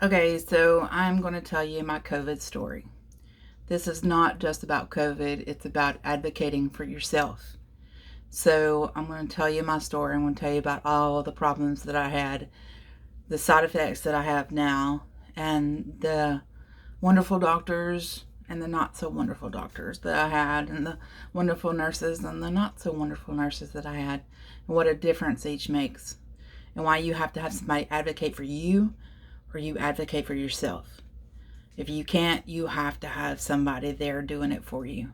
Okay, so I'm going to tell you my COVID story. This is not just about COVID, it's about advocating for yourself. So I'm going to tell you my story. I'm going to tell you about all the problems that I had, the side effects that I have now, and the wonderful doctors and the not so wonderful doctors that I had, and the wonderful nurses and the not so wonderful nurses that I had, and what a difference each makes, and why you have to have somebody advocate for you or you advocate for yourself. If you can't, you have to have somebody there doing it for you.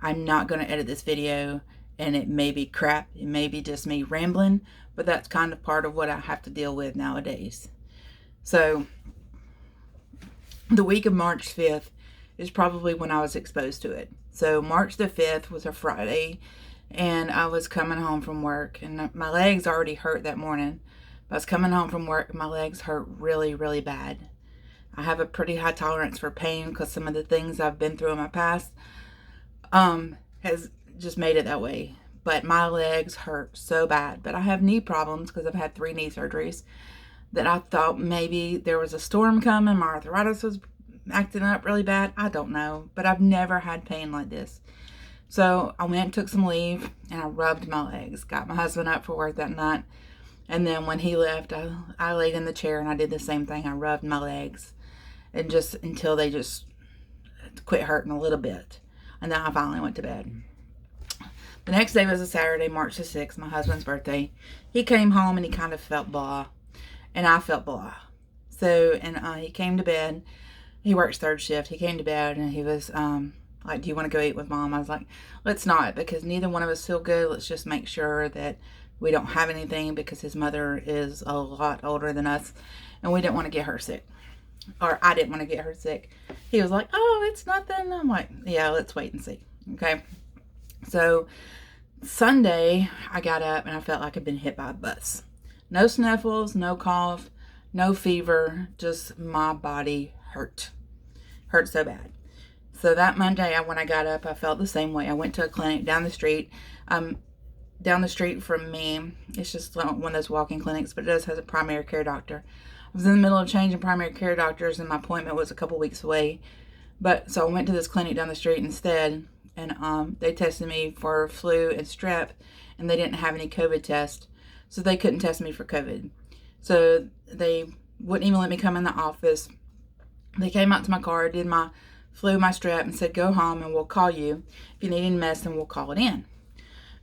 I'm not going to edit this video, and it may be crap. It may be just me rambling, but that's kind of part of what I have to deal with nowadays. So the week of March 5th is probably when I was exposed to it. So March the 5th was a Friday, and I was coming home from work, and my legs already hurt that morning. I was coming home from work, my legs hurt really, really bad. I have a pretty high tolerance for pain because some of the things I've been through in my past has just made it that way. But my legs hurt so bad. But I have knee problems because I've had 3 knee surgeries that I thought maybe there was a storm coming. My arthritis was acting up really bad. I don't know. But I've never had pain like this. So I went and took some leave and I rubbed my legs. Got my husband up for work that night. And then when he left, I laid in the chair and I did the same thing. I rubbed my legs. And just until they just quit hurting a little bit. And then I finally went to bed. The next day was a Saturday, March the 6th, my husband's birthday. He came home and he kind of felt blah. And I felt blah. So, he came to bed. He works third shift. He came to bed and he was like, do you want to go eat with Mom? I was like, let's not, because neither one of us feel good. Let's just make sure that we don't have anything, because his mother is a lot older than us and we didn't want to get her sick. Or I didn't want to get her sick. He was like, oh, it's nothing. I'm like, yeah, let's wait and see. Okay. So Sunday, I got up and I felt like I'd been hit by a bus. No sniffles, no cough, no fever, just my body hurt. Hurt so bad. So that Monday, when I got up, I felt the same way. I went to a clinic down the street. Down the street from me, it's just one of those walk-in clinics, but it does have a primary care doctor. I was in the middle of changing primary care doctors and my appointment was a couple weeks away. But so I went to this clinic down the street instead, and they tested me for flu and strep, and they didn't have any COVID test, so they couldn't test me for COVID. So they wouldn't even let me come in the office. They came out to my car, did my flu, my strep, and said, go home and we'll call you. If you need any medicine, we'll call it in.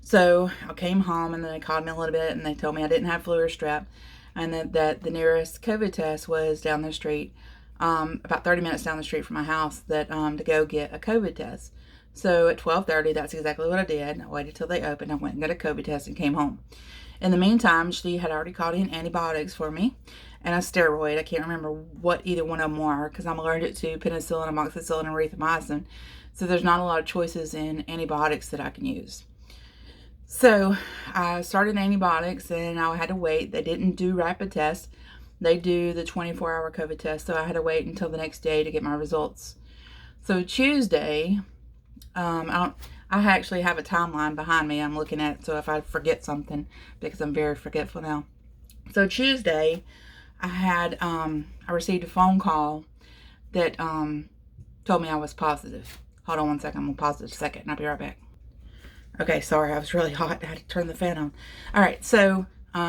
So I came home and then they called me a little bit and they told me I didn't have flu or strep, and that the nearest COVID test was down the street, about 30 minutes down the street from my house, that to go get a COVID test. So at 12:30, that's exactly what I did. I waited till they opened. I went and got a COVID test and came home. In the meantime, she had already called in antibiotics for me and a steroid. I can't remember what either one of them were because I'm allergic to penicillin, amoxicillin, and erythromycin. So there's not a lot of choices in antibiotics that I can use. So I started antibiotics and I had to wait. They didn't do rapid tests. They do the 24-hour COVID test. So I had to wait until the next day to get my results. So Tuesday, I actually have a timeline behind me I'm looking at. So if I forget something, because I'm very forgetful now. So Tuesday, I received a phone call that told me I was positive. Hold on one second. I'm going to pause it a second and I'll be right back. Okay, sorry, I was really hot. I had to turn the fan on. All right, so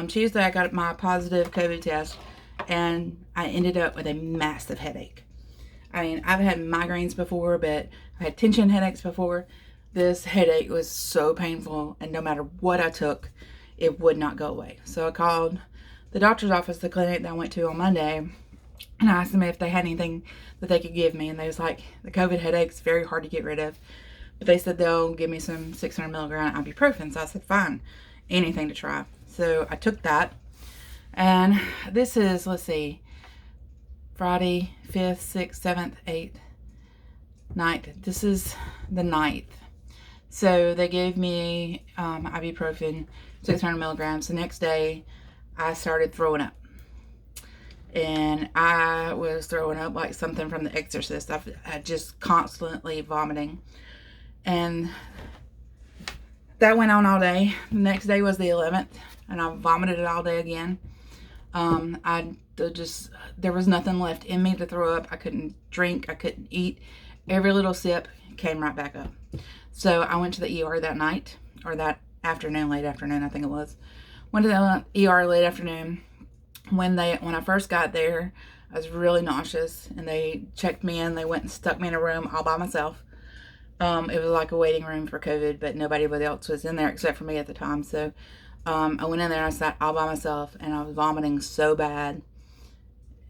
Tuesday I got my positive COVID test, and I ended up with a massive headache. I mean, I've had migraines before, but I had tension headaches before. This headache was so painful, and no matter what I took, it would not go away. So I called the doctor's office, the clinic that I went to on Monday, and I asked them if they had anything that they could give me, and they was like, the COVID headache's very hard to get rid of. But they said they'll give me some 600 milligram ibuprofen. So I said, fine, anything to try. So I took that. And this is, let's see, Friday, 5th, 6th, 7th, 8th, 9th. This is the 9th. So they gave me ibuprofen, 600 milligrams. The next day, I started throwing up. And I was throwing up like something from The Exorcist. I just constantly vomiting. And that went on all day. The next day was the 11th, and I vomited it all day again. I there was nothing left in me to throw up. I couldn't drink. I couldn't eat. Every little sip came right back up. So I went to the ER that night, or that afternoon, late afternoon, I think it was. Went to the ER late afternoon. When I first got there, I was really nauseous, and they checked me in. They went and stuck me in a room all by myself. It was like a waiting room for COVID, but nobody else was in there except for me at the time. So I went in there and I sat all by myself, and I was vomiting so bad.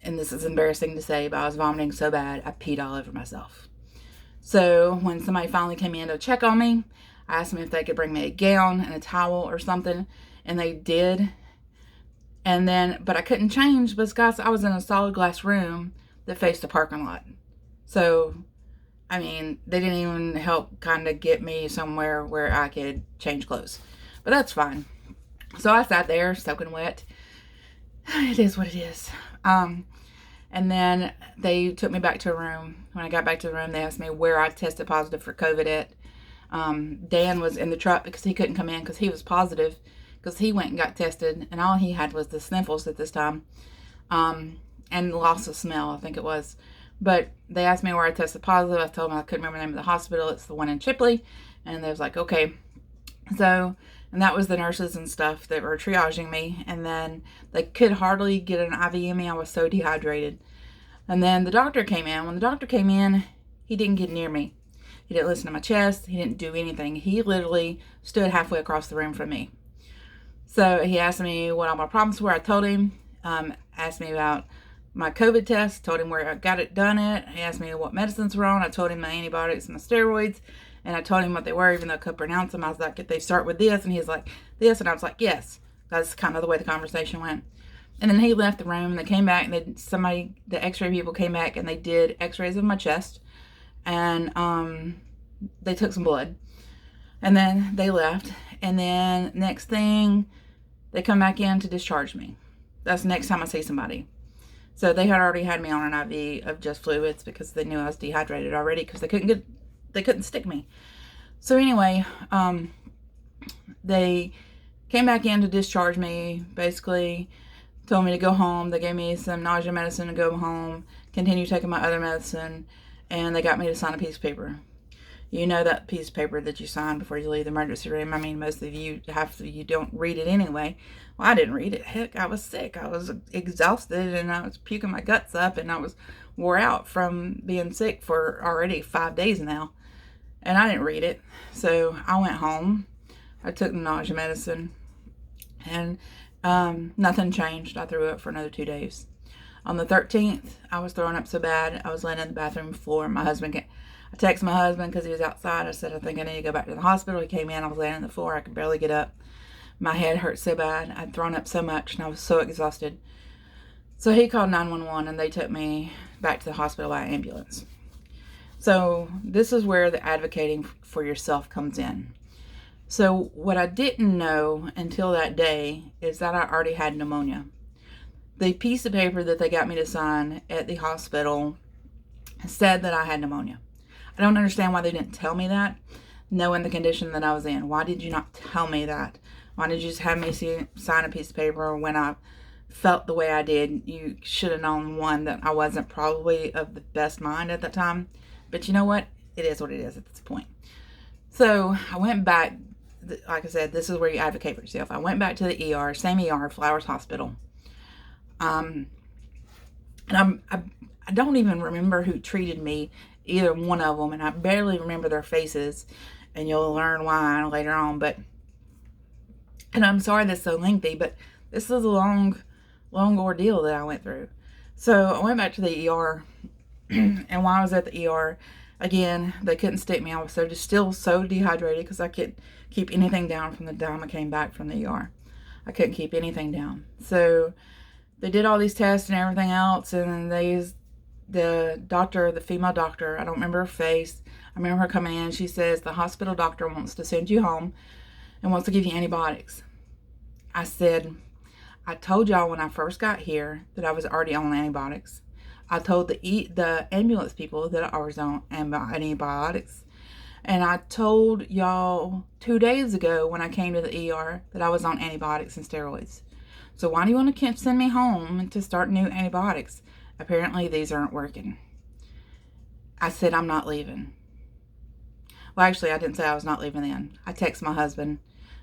And this is embarrassing to say, but I was vomiting so bad, I peed all over myself. So when somebody finally came in to check on me, I asked them if they could bring me a gown and a towel or something, and they did. And then, but I couldn't change because I was in a solid glass room that faced a parking lot. So, I mean, they didn't even help kind of get me somewhere where I could change clothes. But that's fine. So I sat there soaking wet. It is what it is. And then they took me back to a room. When I got back to the room, they asked me where I tested positive for COVID at. Dan was in the truck because he couldn't come in because he was positive, because he went and got tested, and all he had was the sniffles at this time, and loss of smell, I think it was. But they asked me where I tested positive. I told them I couldn't remember the name of the hospital. It's the one in Chipley. And they was like, okay. So, and that was the nurses and stuff that were triaging me. And then they could hardly get an IV in me. I was so dehydrated. And then the doctor came in. When the doctor came in, he didn't get near me. He didn't listen to my chest. He didn't do anything. He literally stood halfway across the room from me. So he asked me what all my problems were. I told him. Asked me about my COVID test. Told him where I got it done at. He asked me what medicines were on. I told him my antibiotics and my steroids. And I told him what they were, even though I couldn't pronounce them. I was like, if they start with this. And he's like, this. And I was like, yes. That's kind of the way the conversation went. And then he left the room, and they came back, and the x-ray people came back, and they did x-rays of my chest. And they took some blood. And then they left. And then next thing, they come back in to discharge me. That's the next time I see somebody. So they had already had me on an IV of just fluids because they knew I was dehydrated already, because they couldn't stick me. So anyway, they came back in to discharge me, basically told me to go home. They gave me some nausea medicine to go home, continue taking my other medicine, and they got me to sign a piece of paper. You know that piece of paper that you sign before you leave the emergency room. I mean, most of you don't read it anyway. Well, I didn't read it. Heck, I was sick. I was exhausted, and I was puking my guts up, and I was wore out from being sick for already 5 days now. And I didn't read it. So I went home. I took the nausea medicine, and nothing changed. I threw up for another 2 days. On the 13th, I was throwing up so bad, I was laying in the bathroom floor, and my husband came. I texted my husband because he was outside. I said, I think I need to go back to the hospital. He came in. I was laying on the floor. I could barely get up. My head hurt so bad. I'd thrown up so much, and I was so exhausted. So he called 911, and they took me back to the hospital by ambulance. So this is where the advocating for yourself comes in. So what I didn't know until that day is that I already had pneumonia. The piece of paper that they got me to sign at the hospital said that I had pneumonia. I don't understand why they didn't tell me that, knowing the condition that I was in. Why did you not tell me that? Why did you just have me sign a piece of paper when I felt the way I did? You should have known, one, that I wasn't probably of the best mind at that time. But you know what? It is what it is at this point. So I went back. Like I said, this is where you advocate for yourself. I went back to the ER, same ER, Flowers Hospital. And I don't even remember who treated me, either one of them, and I barely remember their faces, and you'll learn why later on. And I'm sorry that's so lengthy, but this is a long ordeal that I went through. So I went back to the ER, and while I was at the ER, again, they couldn't stick me. I was still so dehydrated because I couldn't keep anything down from the time I came back from the ER. I couldn't keep anything down. So they did all these tests and everything else, and the female doctor, I don't remember her face. I remember her coming in. She says, the hospital doctor wants to send you home and wants to give you antibiotics. I said, I told y'all when I first got here that I was already on antibiotics. I told the ambulance people that I was on antibiotics. And I told y'all 2 days ago when I came to the ER that I was on antibiotics and steroids. So why do you want to send me home to start new antibiotics? Apparently these aren't working. I said, I'm not leaving. Well, actually, I didn't say I was not leaving then. I text my husband.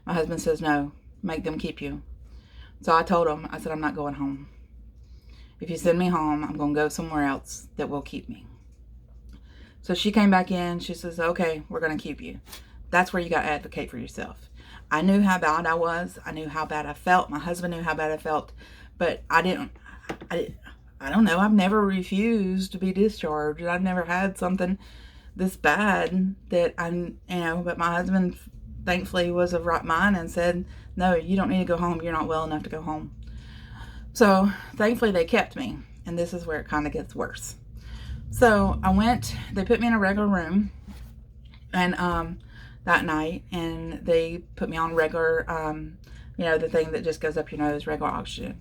My husband says, no, make them keep you. So I told him, I said, I'm not going home. If you send me home, I'm going to go somewhere else that will keep me. So she came back in. She says, okay, we're going to keep you. That's where you got to advocate for yourself. I knew how bad I was. I knew how bad I felt. My husband knew how bad I felt. But I don't know. I've never refused to be discharged. I've never had something this bad that but my husband thankfully was of right mind and said, no, you don't need to go home. You're not well enough to go home. So thankfully they kept me, and this is where it kind of gets worse. So they put me in a regular room, and that night, and they put me on regular, the thing that just goes up your nose, regular oxygen.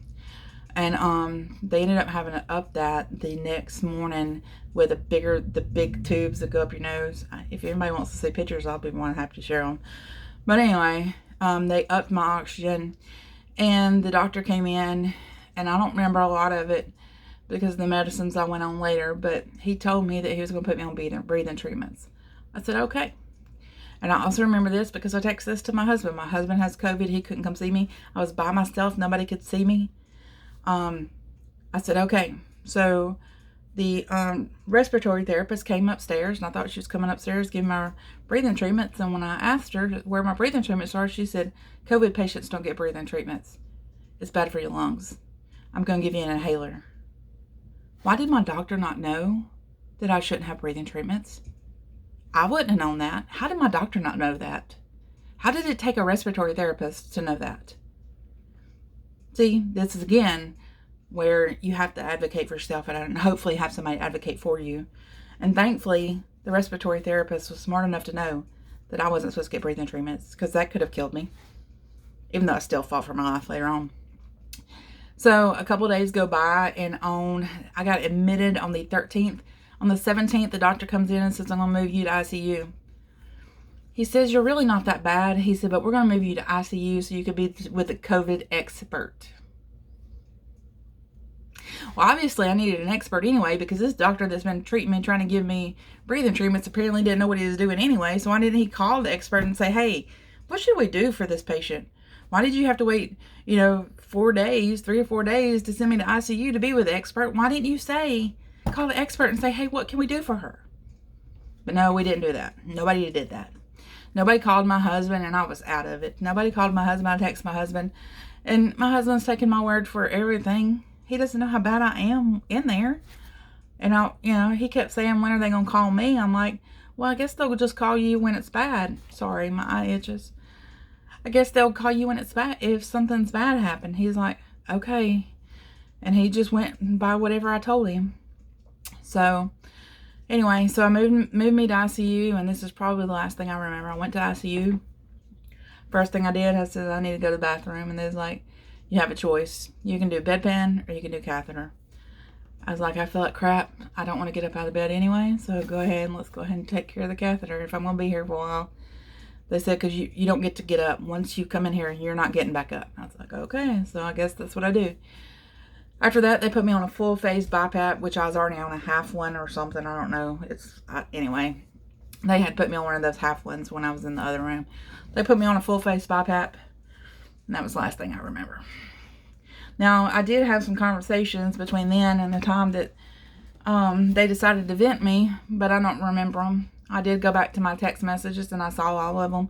And they ended up having to up that the next morning with the big tubes that go up your nose. If anybody wants to see pictures, I'll be more than happy to share them. But anyway, they upped my oxygen, and the doctor came in, and I don't remember a lot of it because of the medicines I went on later, but he told me that he was going to put me on breathing treatments. I said, okay. And I also remember this because I texted this to my husband. My husband has COVID. He couldn't come see me. I was by myself. Nobody could see me. I said, okay. So the respiratory therapist came upstairs, and I thought she was coming upstairs giving my breathing treatments. And when I asked her where my breathing treatments are, she said, COVID patients don't get breathing treatments. It's bad for your lungs. I'm going to give you an inhaler. Why did my doctor not know that I shouldn't have breathing treatments? I wouldn't have known that. How did my doctor not know that? How did it take a respiratory therapist to know that? See, this is again where you have to advocate for yourself and hopefully have somebody advocate for you. And thankfully, the respiratory therapist was smart enough to know that I wasn't supposed to get breathing treatments, because that could have killed me, even though I still fought for my life later on. So a couple of days go by, and I got admitted on the 13th. On the 17th, the doctor comes in and says, I'm going to move you to ICU. He says, you're really not that bad. He said, but we're going to move you to ICU so you could be with a COVID expert. Well, obviously, I needed an expert anyway, because this doctor that's been treating me, trying to give me breathing treatments, apparently didn't know what he was doing anyway. So why didn't he call the expert and say, hey, what should we do for this patient? Why did you have to wait, 3 or 4 days to send me to ICU to be with the expert? Why didn't you call the expert and say, hey, what can we do for her? But no, we didn't do that. Nobody did that. Nobody called my husband, and I was out of it. Nobody called my husband. I texted my husband, and my husband's taking my word for everything. He doesn't know how bad I am in there. And he kept saying, when are they going to call me? I'm like, well, I guess they'll just call you when it's bad. Sorry, my eye itches. I guess they'll call you when it's bad, if something's bad happened. He's like, okay. And he just went by whatever I told him. So anyway, so I moved me to ICU, and this is probably the last thing I remember. I went to ICU. First thing I did, I said, I need to go to the bathroom. And they was like, you have a choice. You can do bedpan or you can do catheter. I was like, I feel like crap. I don't want to get up out of bed anyway. So let's go ahead and take care of the catheter if I'm going to be here for a while. They said, because you don't get to get up. Once you come in here, you're not getting back up. I was like, okay, so I guess that's what I do. After that, they put me on a full phase BiPAP, which I was already on a half one or something. I don't know. Anyway, they had put me on one of those half ones when I was in the other room. They put me on a full phase BiPAP, and that was the last thing I remember. Now, I did have some conversations between then and the time that they decided to vent me, but I don't remember them. I did go back to my text messages, and I saw all of them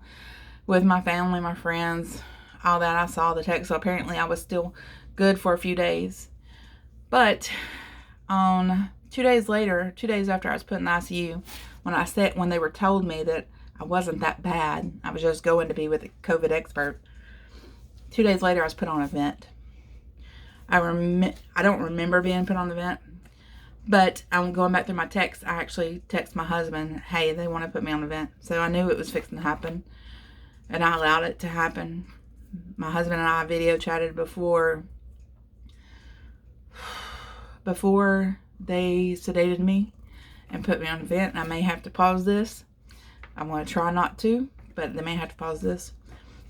with my family, my friends, all that. I saw the text, so apparently I was still good for a few days. But 2 days later, 2 days after I was put in the ICU, when they were told me that I wasn't that bad, I was just going to be with a COVID expert, 2 days later I was put on a vent. I don't remember being put on the vent, but I'm going back through my text. I actually text my husband, hey, they want to put me on the vent. So I knew it was fixing to happen, and I allowed it to happen. My husband and I video chatted before they sedated me and put me on the vent. I may have to pause this. I'm going to try not to, but they may have to pause this.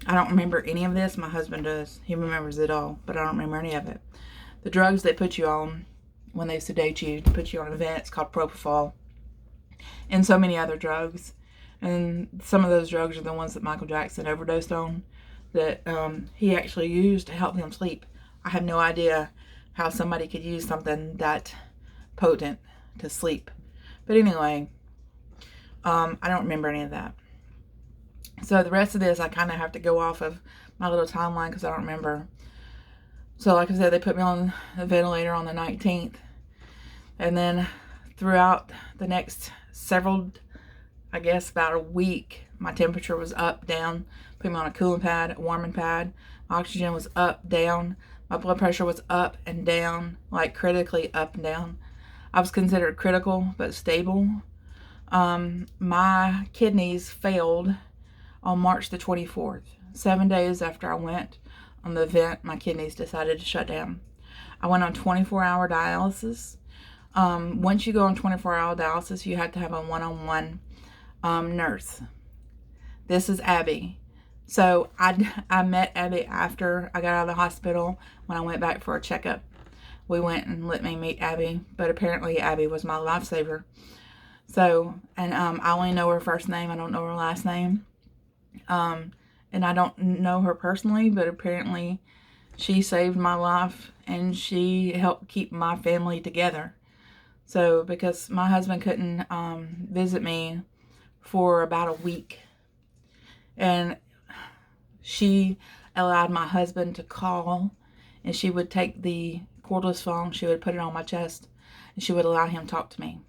I don't remember any of this. My husband does. He remembers it all, but I don't remember any of it. The drugs they put you on when they sedate you to put you on a vent, it's called propofol, and so many other drugs. And some of those drugs are the ones that Michael Jackson overdosed on, that he actually used to help him sleep. I have no idea how somebody could use something that potent to sleep. But anyway, I don't remember any of that. So the rest of this, I kind of have to go off of my little timeline because I don't remember. So like I said, they put me on the ventilator on the 19th. And then throughout the next several, I guess about a week, my temperature was up, down. Put me on a cooling pad, a warming pad. My oxygen was up, down. My blood pressure was up and down, like critically up and down. I was considered critical but stable. My kidneys failed on March the 24th. 7 days after I went on the vent, my kidneys decided to shut down. I went on 24-hour dialysis. Once you go on 24-hour dialysis, you have to have a one-on-one nurse. This is Abby. So I met Abby after I got out of the hospital when I went back for a checkup. We went and let me meet Abby, but apparently Abby was my lifesaver. So, and I only know her first name. I don't know her last name. And I don't know her personally, but apparently she saved my life and she helped keep my family together. So, because my husband couldn't visit me for about a week, and she allowed my husband to call, and she would take the cordless phone, she would put it on my chest, and she would allow him to talk to me.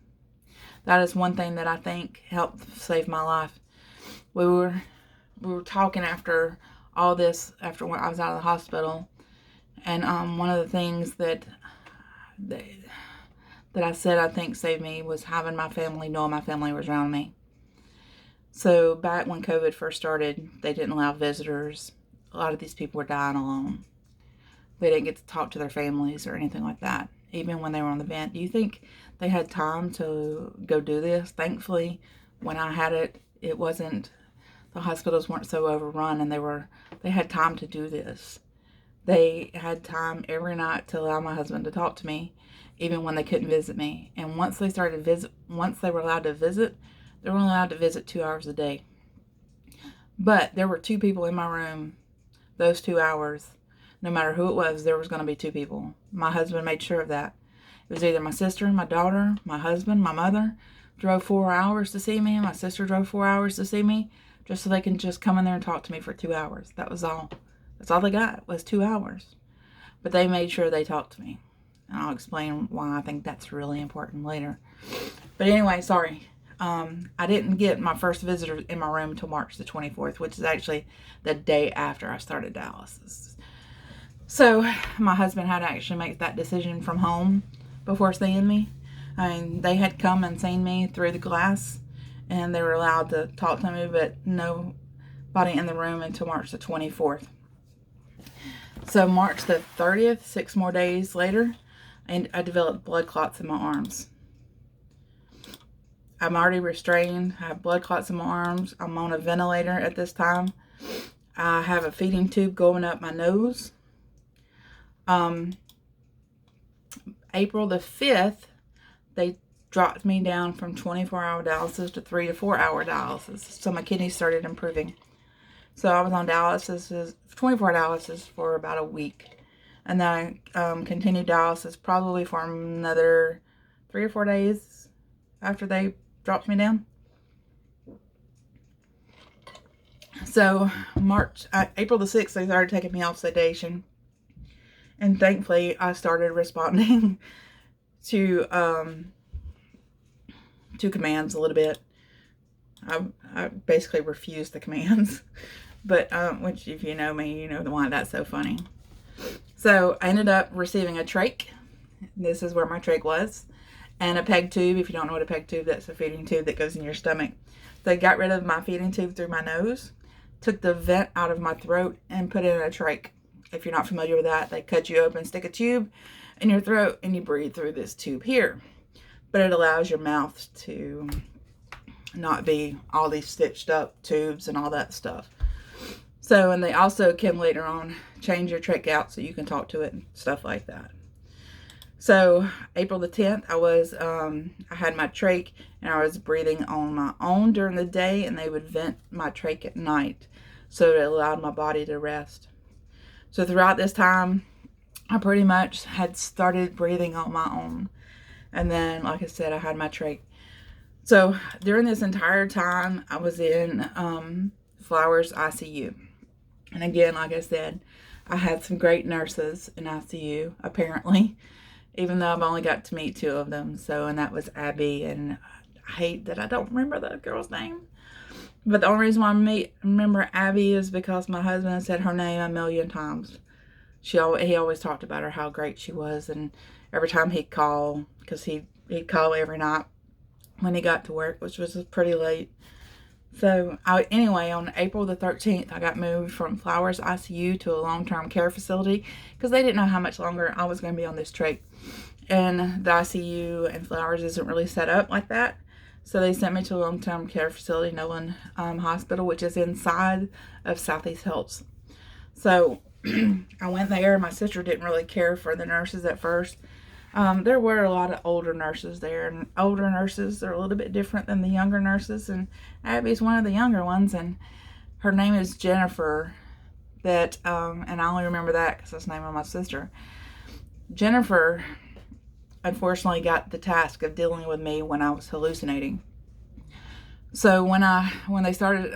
That is one thing that I think helped save my life. We were talking after all this, after when I was out of the hospital, and one of the things that I said I think saved me was having my family, knowing my family was around me. So back when COVID first started, they didn't allow visitors. A lot of these people were dying alone. They didn't get to talk to their families or anything like that, even when they were on the vent. Do you think they had time to go do this? Thankfully, when I had it, it wasn't, the hospitals weren't so overrun, and they had time to do this. They had time every night to allow my husband to talk to me, even when they couldn't visit me. And once they were allowed to visit, they were only allowed to visit 2 hours a day. But there were 2 people in my room those 2 hours. No matter who it was, there was going to be 2 people. My husband made sure of that. It was either my sister, my daughter, my husband, my mother drove 4 hours to see me, and my sister drove 4 hours to see me, just so they can just come in there and talk to me for 2 hours. That was all. That's all they got, was 2 hours. But they made sure they talked to me. And I'll explain why I think that's really important later. But anyway, sorry. I didn't get my first visitor in my room until March the 24th, which is actually the day after I started dialysis. So my husband had to actually make that decision from home before seeing me. I mean, they had come and seen me through the glass, and they were allowed to talk to me, but nobody in the room until March the 24th. So March the 30th, 6 more days later, and I developed blood clots in my arms. I'm already restrained. I have blood clots in my arms. I'm on a ventilator at this time. I have a feeding tube going up my nose. April the 5th, they dropped me down from 24-hour dialysis to 3 to 4-hour dialysis. So my kidneys started improving. So I was on dialysis, 24 dialysis for about a week. And then I continued dialysis probably for another 3 or 4 days after they dropped me down. So April the 6th, they started taking me off sedation. And thankfully, I started responding to commands a little bit. I basically refused the commands. But, which if you know me, you know why that's so funny. So I ended up receiving a trach. This is where my trach was. And a PEG tube. If you don't know what a PEG tube, that's a feeding tube that goes in your stomach. They got rid of my feeding tube through my nose, took the vent out of my throat, and put it in a trach. If you're not familiar with that, they cut you open, stick a tube in your throat, and you breathe through this tube here. But it allows your mouth to not be all these stitched up tubes and all that stuff. So, and they also can later on change your trach out so you can talk to it and stuff like that. So April the 10th, I had my trach and I was breathing on my own during the day, and they would vent my trach at night. So it allowed my body to rest. So throughout this time, I pretty much had started breathing on my own. And then, like I said, I had my trach. So during this entire time, I was in Flowers ICU. And again, like I said, I had some great nurses in ICU, apparently, even though I've only got to meet two of them. So, and that was Abby, and I hate that I don't remember that girl's name. But the only reason why I remember Abby is because my husband said her name a million times. He always talked about her, how great she was, and every time he'd call, because he'd call every night when he got to work, which was pretty late. So anyway, on April the 13th, I got moved from Flowers ICU to a long-term care facility because they didn't know how much longer I was going to be on this trach. And the ICU and Flowers isn't really set up like that. So they sent me to a long-term care facility, Nolan Hospital, which is inside of Southeast Health. So I went there. My sister didn't really care for the nurses at first. There were a lot of older nurses there, and older nurses are a little bit different than the younger nurses, and Abby's one of the younger ones, and her name is Jennifer, and I only remember that because that's the name of my sister. Jennifer, unfortunately, got the task of dealing with me when I was hallucinating. So when they started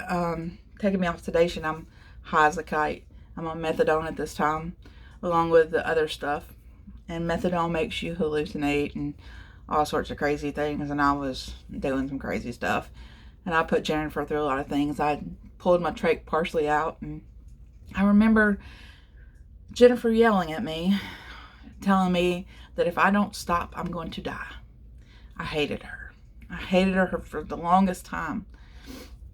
taking me off sedation, I'm high as a kite. I'm on methadone at this time, along with the other stuff. And methadone makes you hallucinate and all sorts of crazy things. And I was doing some crazy stuff. And I put Jennifer through a lot of things. I pulled my trach partially out. And I remember Jennifer yelling at me, telling me that if I don't stop, I'm going to die. I hated her. I hated her for the longest time.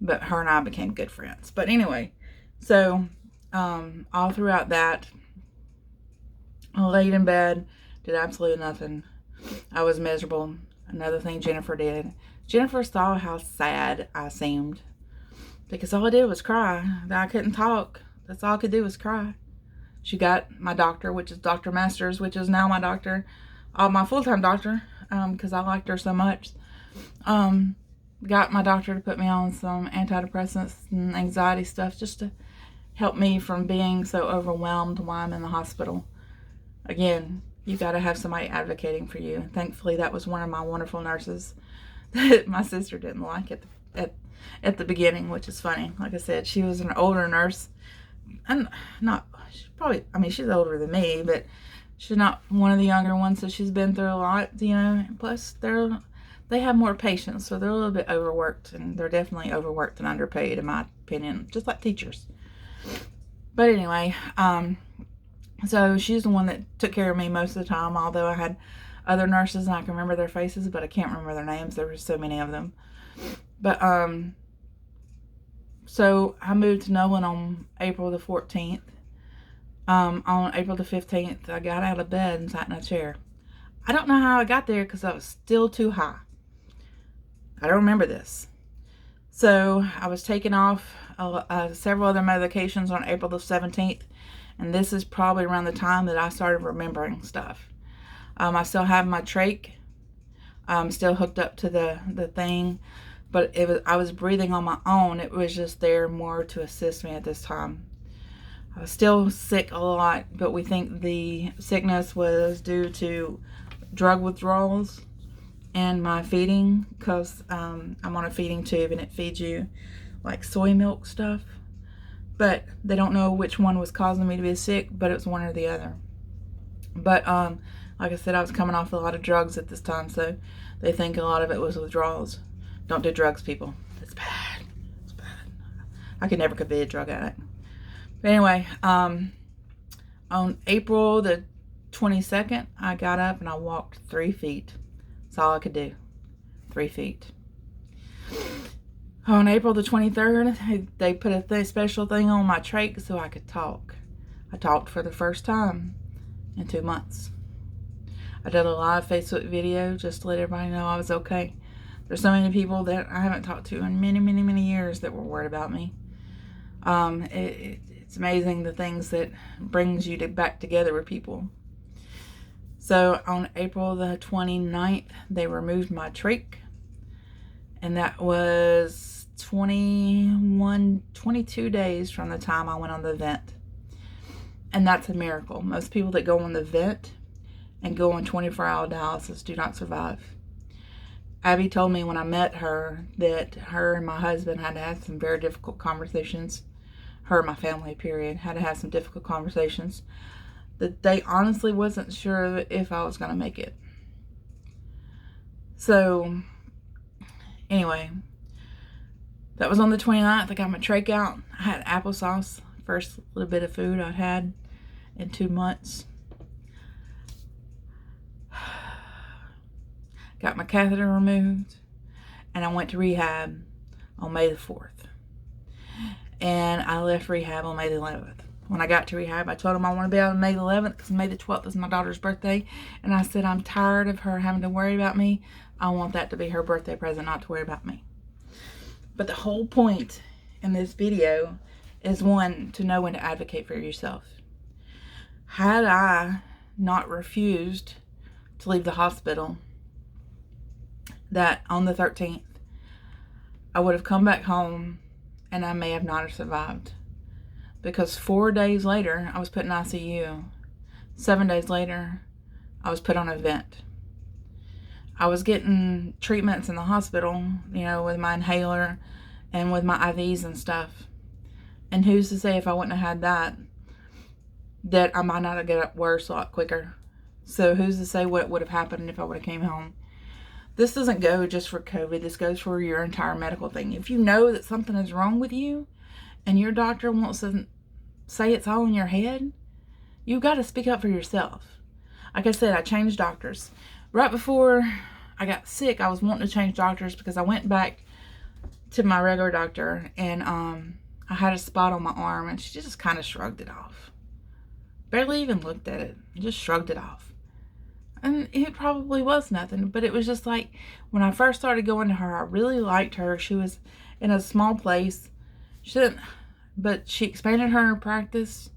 But her and I became good friends. But anyway, so all throughout that, I laid in bed, did absolutely nothing. I was miserable. Another thing Jennifer did. Jennifer saw how sad I seemed. Because all I did was cry. I couldn't talk. That's all I could do was cry. She got my doctor, which is Dr. Masters, which is now my doctor, my full-time doctor, because I liked her so much. Got my doctor to put me on some antidepressants and anxiety stuff just to help me from being so overwhelmed while I'm in the hospital. Again, you got to have somebody advocating for you. Thankfully, that was one of my wonderful nurses that my sister didn't like at the beginning, which is funny. Like I said, she was an older nurse. And she's older than me, but she's not one of the younger ones, so she's been through a lot, Plus, they have more patients, so they're a little bit overworked, and they're definitely overworked and underpaid, in my opinion, just like teachers. But anyway, so she's the one that took care of me most of the time, although I had other nurses and I can remember their faces, but I can't remember their names. There were so many of them. But so I moved to Nolan on April the 14th. On April the 15th, I got out of bed and sat in a chair. I don't know how I got there because I was still too high. I don't remember this. So I was taking off several other medications on April the 17th. And this is probably around the time that I started remembering stuff. I still have my trach. I'm still hooked up to the thing. But I was breathing on my own. It was just there more to assist me at this time. I was still sick a lot, but we think the sickness was due to drug withdrawals and my feeding, because I'm on a feeding tube and it feeds you like soy milk stuff. But they don't know which one was causing me to be sick, but it was one or the other. But like I said, I was coming off a lot of drugs at this time, so they think a lot of it was withdrawals. Don't do drugs, people. It's bad. It's bad. I could never be a drug addict. But anyway, on April the 22nd, I got up and I walked 3 feet. That's all I could do. 3 feet. On April the 23rd, they put a special thing on my trach so I could talk. I talked for the first time in 2 months. I did a live Facebook video just to let everybody know I was okay. There's so many people that I haven't talked to in many, many, many years that were worried about me. It's amazing the things that brings you back together with people. So on April the 29th, they removed my trach, and that was 22 days from the time I went on the vent. And that's a miracle. Most people that go on the vent and go on 24-hour dialysis do not survive. Abby told me when I met her that her and my husband had to have some very difficult conversations. Her and my family, period, had to have some difficult conversations. That they honestly wasn't sure if I was going to make it. So, anyway, that was on the 29th. I got my trach out. I had applesauce, first little bit of food I'd had in 2 months. Got my catheter removed, and I went to rehab on May the 4th. And I left rehab on May the 11th. When I got to rehab, I told them I want to be out on May the 11th because May the 12th is my daughter's birthday. And I said, I'm tired of her having to worry about me. I want that to be her birthday present, not to worry about me. But the whole point in this video is, one, to know when to advocate for yourself. Had I not refused to leave the hospital, that on the 13th, I would have come back home and I may have not survived. Because 4 days later, I was put in ICU. 7 days later, I was put on a vent. I was getting treatments in the hospital, with my inhaler and with my IVs and stuff. And who's to say if I wouldn't have had that I might not have got worse a lot quicker. So who's to say what would have happened if I would have came home? This doesn't go just for COVID. This goes for your entire medical thing. If you know that something is wrong with you and your doctor wants to say it's all in your head, you've got to speak up for yourself. Like I said, I changed doctors. Right before I got sick, I was wanting to change doctors because I went back to my regular doctor, and I had a spot on my arm, and she just kind of shrugged it off. Barely even looked at it. Just shrugged it off. And it probably was nothing, but it was just like, when I first started going to her, I really liked her. She was in a small place. But she expanded her practice,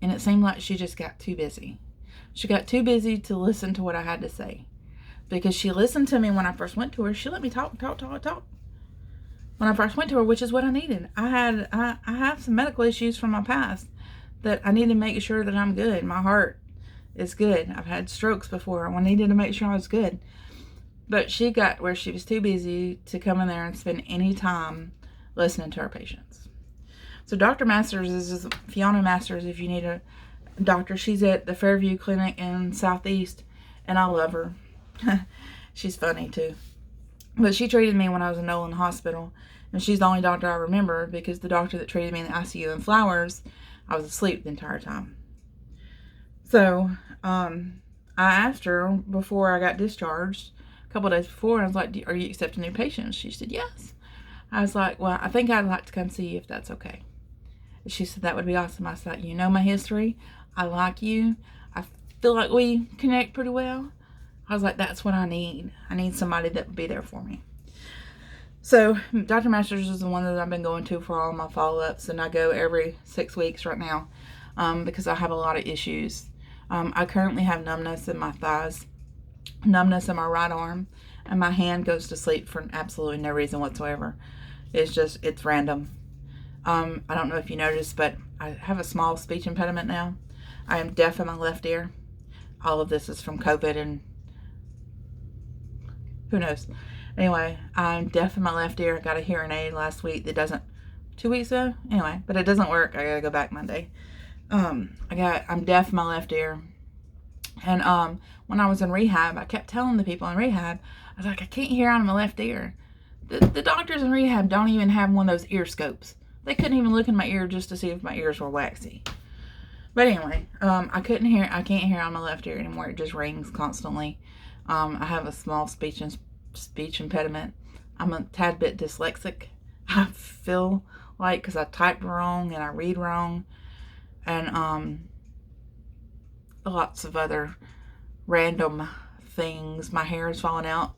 and it seemed like she just got too busy. She got too busy to listen to what I had to say. Because she listened to me when I first went to her. She let me talk. When I first went to her, which is what I needed. I have some medical issues from my past that I need to make sure that I'm good. My heart is good. I've had strokes before. I needed to make sure I was good. But she got where she was too busy to come in there and spend any time listening to her patients. So Dr. Masters is Fiona Masters, if you need a doctor. She's at the Fairview Clinic in Southeast, and I love her. She's funny too. But she treated me when I was in Nolan Hospital, and she's the only doctor I remember, because the doctor that treated me in the ICU in Flowers, I was asleep the entire time. So I asked her before I got discharged, a couple of days before, I was like, are you accepting new patients? She said, yes. I was like, well, I think I'd like to come see you if that's okay. She said, that would be awesome. I said, you know my history. I like you. I feel like we connect pretty well. I was like, that's what I need. I need somebody that would be there for me. So Dr. Masters is the one that I've been going to for all my follow-ups, and I go every 6 weeks right now because I have a lot of issues. I currently have numbness in my thighs, numbness in my right arm, and my hand goes to sleep for absolutely no reason whatsoever. It's random. I don't know if you noticed, but I have a small speech impediment now. I am deaf in my left ear. All of this is from COVID and who knows. Anyway, I'm deaf in my left ear. I got a hearing aid last week that doesn't, 2 weeks ago? Anyway, but it doesn't work. I gotta go back Monday. I'm deaf in my left ear. And when I was in rehab, I kept telling the people in rehab, I was like, I can't hear out of my left ear. The doctors in rehab don't even have one of those ear scopes. They couldn't even look in my ear just to see if my ears were waxy. But anyway, I can't hear out of my left ear anymore. It just rings constantly. I have a small speech impediment. I'm a tad bit dyslexic, I feel like, because I type wrong and I read wrong, and lots of other random things. My hair is falling out.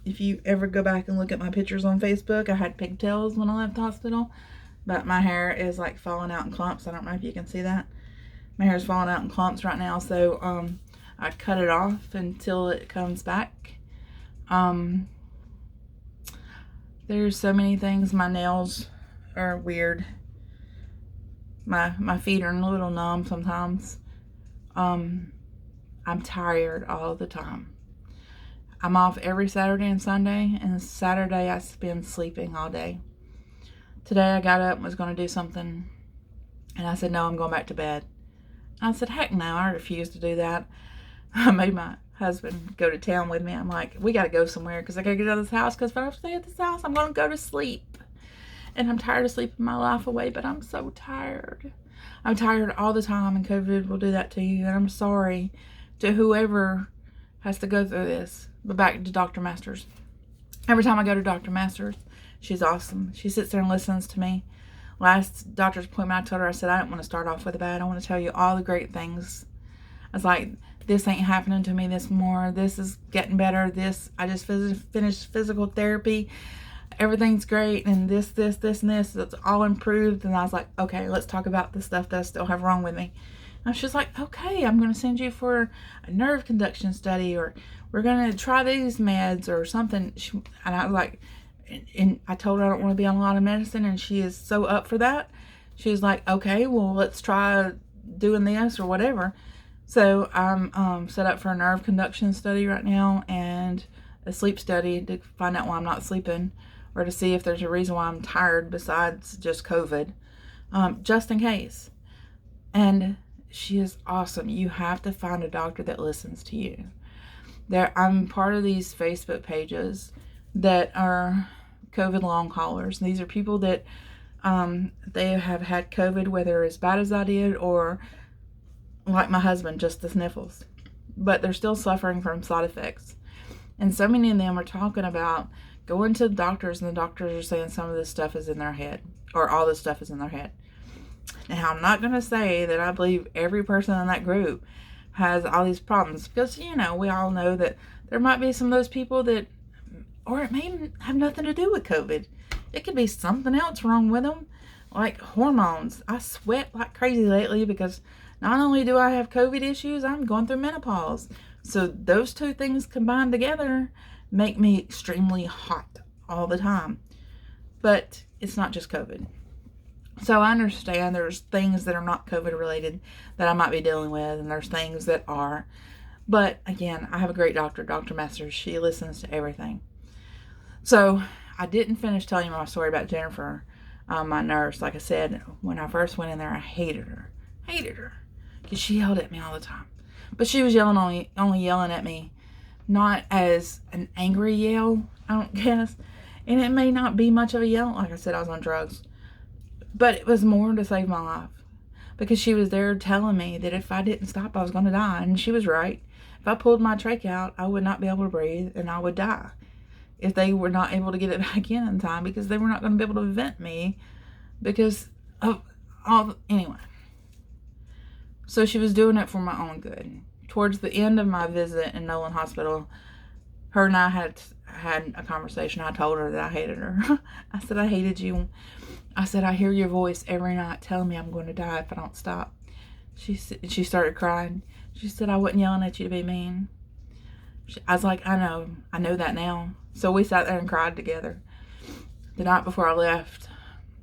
If you ever go back and look at my pictures on Facebook, I had pigtails when I left the hospital but my hair is like falling out in clumps. I don't know if you can see that. My hair is falling out in clumps right now, so I cut it off until it comes back. There's so many things. My nails are weird. My feet are a little numb sometimes. I'm tired all the time. I'm off every Saturday and Sunday, and Saturday I spend sleeping all day. Today I got up and was going to do something, and I said, no, I'm going back to bed. I said, heck no, I refuse to do that. I made my husband go to town with me. I'm like, we got to go somewhere because I got to get out of this house, because if I stay at this house, I'm going to go to sleep. And I'm tired of sleeping my life away, but I'm so tired. I'm tired all the time, and COVID will do that to you, and I'm sorry to whoever has to go through this. But back to Dr. Masters. Every time I go to Dr. Masters, she's awesome. She sits there and listens to me. Last doctor's appointment, I told her, I said, I don't want to start off with a bad. I want to tell you all the great things. I was like, this ain't happening to me this more. This is getting better. I just finished physical therapy. Everything's great. And this, and this. It's all improved. And I was like, okay, let's talk about the stuff that I still have wrong with me. And she's like, okay, I'm going to send you for a nerve conduction study, or we're going to try these meds or something. And I was like, and I told her I don't want to be on a lot of medicine, and she is so up for that. She's like, okay, well, let's try doing this or whatever. So I'm set up for a nerve conduction study right now and a sleep study to find out why I'm not sleeping, or to see if there's a reason why I'm tired besides just COVID, just in case. And she is awesome. You have to find a doctor that listens to you. I'm part of these Facebook pages that are COVID long haulers. These are people that they have had COVID, whether as bad as I did or like my husband, just the sniffles. But they're still suffering from side effects. And so many of them are talking about going to the doctors, and the doctors are saying some of this stuff is in their head, or all this stuff is in their head. Now, I'm not going to say that I believe every person in that group has all these problems, because, we all know that there might be some of those people that, or it may have nothing to do with COVID. It could be something else wrong with them, like hormones. I sweat like crazy lately because not only do I have COVID issues, I'm going through menopause. So those two things combined together make me extremely hot all the time. But it's not just COVID. So I understand there's things that are not COVID related that I might be dealing with, and there's things that are. But again, I have a great doctor, Dr. Masters. She listens to everything. So I didn't finish telling you my story about Jennifer, my nurse. Like I said, when I first went in there, I hated her. Because she yelled at me all the time. But she was only yelling at me, not as an angry yell, I don't guess. And it may not be much of a yell. Like I said, I was on drugs. But it was more to save my life. Because she was there telling me that if I didn't stop, I was going to die. And she was right. If I pulled my trach out, I would not be able to breathe, and I would die. If they were not able to get it back in time, because they were not going to be able to vent me because of all. Anyway. So she was doing it for my own good. Towards the end of my visit in Nolan Hospital, her and I had a conversation. I told her that I hated her. I said, I hated you. I said, I hear your voice every night telling me I'm going to die if I don't stop. She started crying. She said, I wasn't yelling at you to be mean. I was like, I know that now. So we sat there and cried together. The night before I left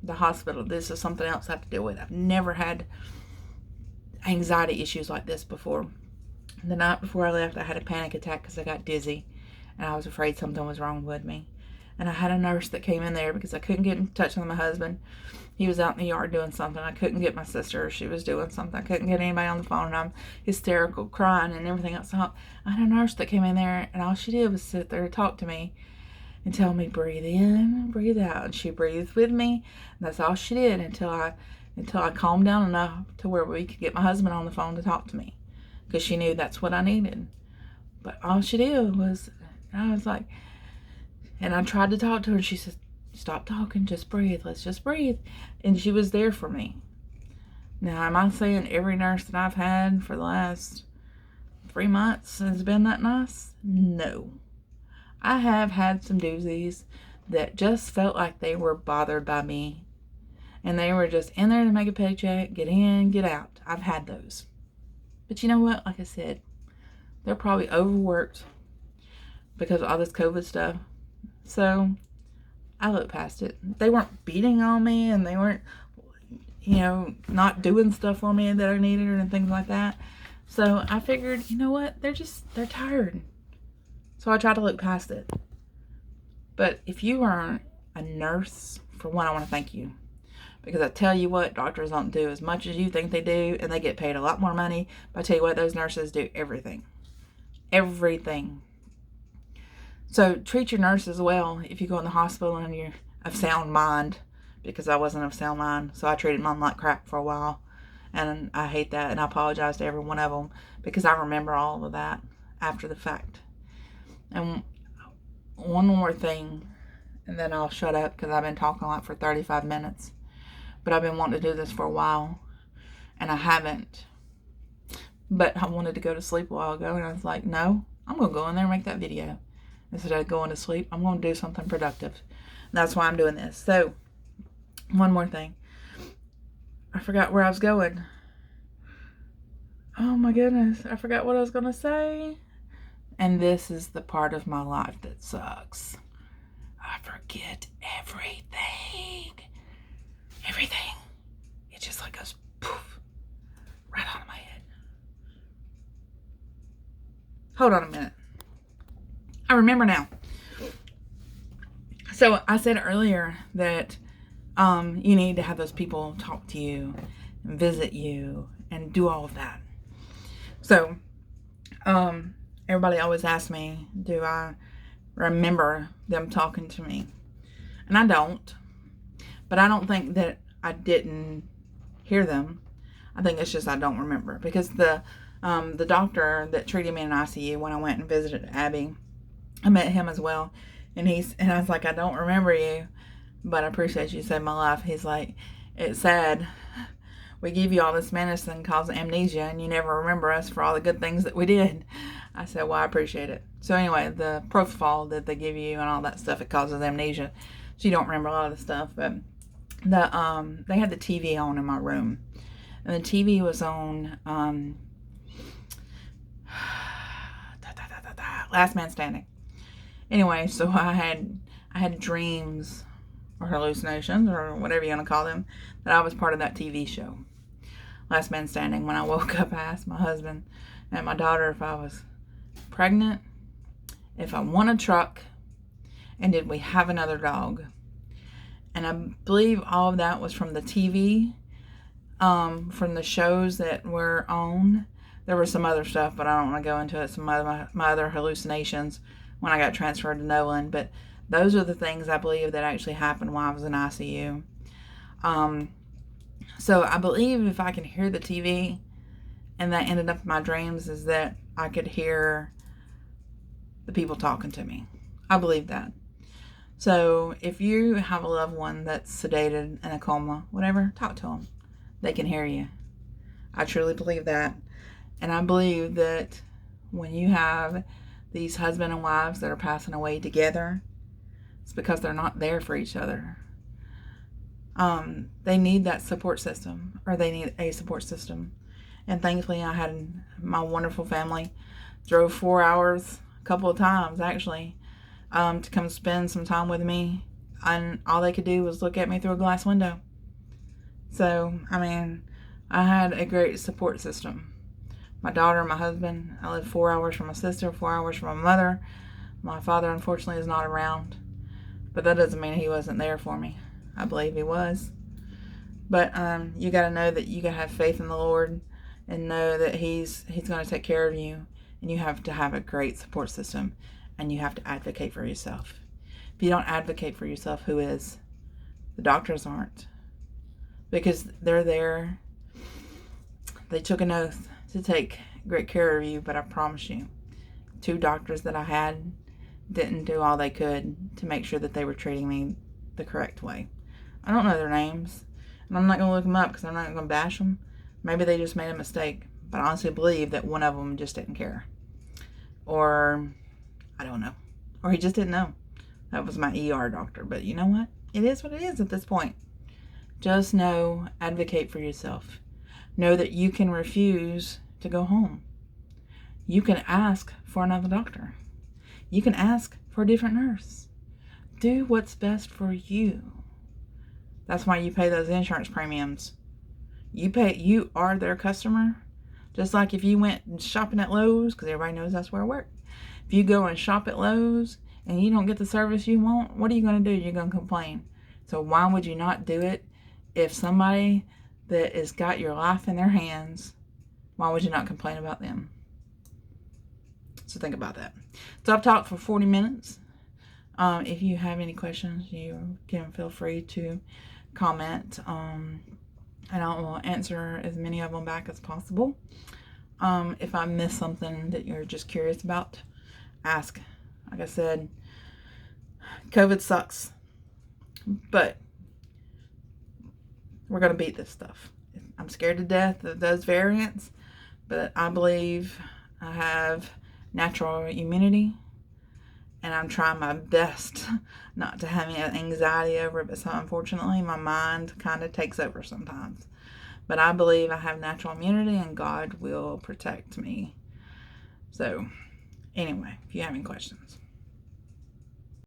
the hospital, this is something else I have to deal with. I've never had anxiety issues like this before. The night before I left, I had a panic attack because I got dizzy, and I was afraid something was wrong with me. And I had a nurse that came in there because I couldn't get in touch with my husband. He was out in the yard doing something. I couldn't get my sister. She was doing something. I couldn't get anybody on the phone, and I'm hysterical, crying, and everything else. So I had a nurse that came in there, and all she did was sit there and talk to me and tell me, breathe in, breathe out. And she breathed with me. And that's all she did until I calmed down enough to where we could get my husband on the phone to talk to me, because she knew that's what I needed. But all she did was, I was like, and I tried to talk to her, and she said, stop talking, just breathe, let's just breathe. And she was there for me. Now, am I saying every nurse that I've had for the last 3 months has been that nice? No. I have had some doozies that just felt like they were bothered by me And they were just in there to make a paycheck, get in, get out. I've had those. But you know what? Like I said, they're probably overworked because of all this COVID stuff. So I looked past it. They weren't beating on me, and they weren't, not doing stuff for me that I needed and things like that. So I figured, you know what? They're tired. So I tried to look past it. But if you are a nurse, for one, I want to thank you. Because I tell you what, doctors don't do as much as you think they do, and they get paid a lot more money. But I tell you what, those nurses do everything. Everything. So treat your nurses well if you go in the hospital and you're of sound mind, because I wasn't of sound mind. So I treated mine like crap for a while. And I hate that, and I apologize to every one of them because I remember all of that after the fact. And one more thing, and then I'll shut up because I've been talking like for 35 minutes. But I've been wanting to do this for a while, and I haven't. But I wanted to go to sleep a while ago, and I was like, no, I'm going to go in there and make that video. Instead of going to sleep, I'm going to do something productive. And that's why I'm doing this. So, one more thing. I forgot where I was going. Oh my goodness, I forgot what I was going to say. And this is the part of my life that sucks. I forget everything. Everything. It just like goes poof, right out of my head. Hold on a minute. I remember now. So I said earlier that you need to have those people talk to you and visit you and do all of that. So everybody always asks me, do I remember them talking to me? And I don't. But I don't think that I didn't hear them. I think it's just I don't remember. Because the doctor that treated me in ICU when I went and visited Abby, I met him as well. And I was like, I don't remember you, but I appreciate you saving my life. He's like, it's sad. We give you all this medicine causing amnesia, and you never remember us for all the good things that we did. I said, well, I appreciate it. So anyway, the propofol that they give you and all that stuff, it causes amnesia. So you don't remember a lot of the stuff. But they had the TV on in my room, and the TV was on Last Man Standing. Anyway, so I had dreams or hallucinations or whatever you want to call them, that I was part of that TV show, Last Man Standing. When I woke up, I asked my husband and my daughter if I was pregnant, if I won a truck, and did we have another dog. And I believe all of that was from the TV, from the shows that were on. There was some other stuff, but I don't want to go into it. Some of my other hallucinations when I got transferred to Nolan. But those are the things I believe that actually happened while I was in ICU. So I believe if I can hear the TV, and that ended up in my dreams, is that I could hear the people talking to me. I believe that. So if you have a loved one that's sedated in a coma, whatever, talk to them. They can hear you. I truly believe that. And I believe that when you have these husband and wives that are passing away together, it's because they're not there for each other. They need that support system, or they need a support system. And thankfully, I had my wonderful family drove 4 hours, a couple of times actually, to come spend some time with me. And all they could do was look at me through a glass window. So, I mean, I had a great support system. My daughter, my husband. I lived 4 hours from my sister, 4 hours from my mother. My father, unfortunately, is not around. But that doesn't mean he wasn't there for me. I believe he was. But you got to know that you got to have faith in the Lord and know that He's going to take care of you. And you have to have a great support system. And you have to advocate for yourself. If you don't advocate for yourself, who is? The doctors aren't. Because they're there. They took an oath to take great care of you, but I promise you, 2 doctors that I had didn't do all they could to make sure that they were treating me the correct way. I don't know their names, and I'm not going to look them up because I'm not going to bash them. Maybe they just made a mistake, but I honestly believe that one of them just didn't care. Or, I don't know. Or he just didn't know. That was my ER doctor, but you know what? It is what it is at this point. Just know, advocate for yourself. Know that you can refuse to go home. You can ask for another doctor. You can ask for a different nurse. Do what's best for you. That's why you pay those insurance premiums. You are their customer. Just like if you went shopping at Lowe's, because everybody knows that's where I work. If you go and shop at Lowe's and you don't get the service you want, what are you going to do? You're going to complain. So why would you not do it? If somebody that has got your life in their hands, why would you not complain about them? So think about that. So I've talked for 40 minutes. If you have any questions, you can feel free to comment. And I will answer as many of them back as possible. If I miss something that you're just curious about, ask. Like I said, COVID sucks, but we're going to beat this stuff. I'm scared to death of those variants, but I believe I have natural immunity, and I'm trying my best not to have any anxiety over it, but so unfortunately my mind kind of takes over sometimes. But I believe I have natural immunity and God will protect me. So anyway, if you have any questions.